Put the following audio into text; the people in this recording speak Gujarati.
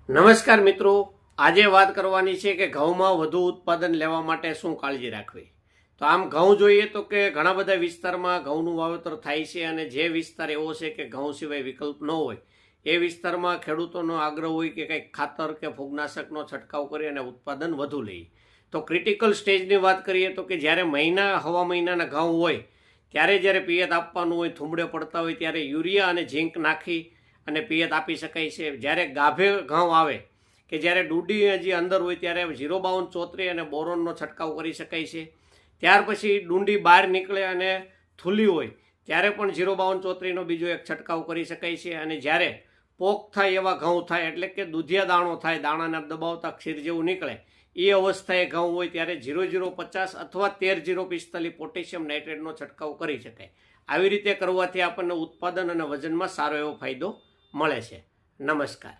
નમસ્કાર મિત્રો, આજે વાત કરવાની છે કે ઘઉંમાં વધુ ઉત્પાદન લેવા માટે શું કાળજી રાખવી। તો આમ ઘઉં જોઈએ તો કે ઘણા બધા વિસ્તારમાં ઘઉંનું વાવેતર થાય છે અને જે વિસ્તાર એવો છે કે ઘઉં સિવાય વિકલ્પ ન હોય એ વિસ્તારમાં ખેડૂતોનો આગ્રહ હોય કે કંઈક ખાતર કે ફૂગનાશકનો છંટકાવ કરી અને ઉત્પાદન વધુ લઈએ। તો ક્રિટિકલ સ્ટેજની વાત કરીએ તો કે જ્યારે હવા મહિનાના ઘઉં હોય ત્યારે જ્યારે પિયત આપવાનું હોય, થૂંબડે પડતા હોય ત્યારે યુરિયા અને ઝીંક નાખી અને પિયત આપી શકાય છે। જ્યારે ગાભે ઘઉં આવે કે જ્યારે ડૂડી હજી અંદર હોય ત્યારે 05234 અને બોરોનનો છંટકાવ કરી શકાય છે। ત્યાર પછી ડુંડી બહાર નીકળે અને થૂલી હોય ત્યારે પણ 05234નો બીજો એક છંટકાવ કરી શકાય છે। અને જ્યારે પોક થાય એવા ઘઉં થાય, એટલે કે દૂધિયા દાણો થાય, દાણાને દબાવતા ક્ષીર જેવું નીકળે એ અવસ્થાએ ઘઉં હોય ત્યારે 0050 અથવા 13045 પોટેશિયમ નાઇટ્રેટનો છંટકાવ કરી શકાય। આવી રીતે કરવાથી આપણને ઉત્પાદન અને વજનમાં સારો એવો ફાયદો મળે છે। નમસ્કાર।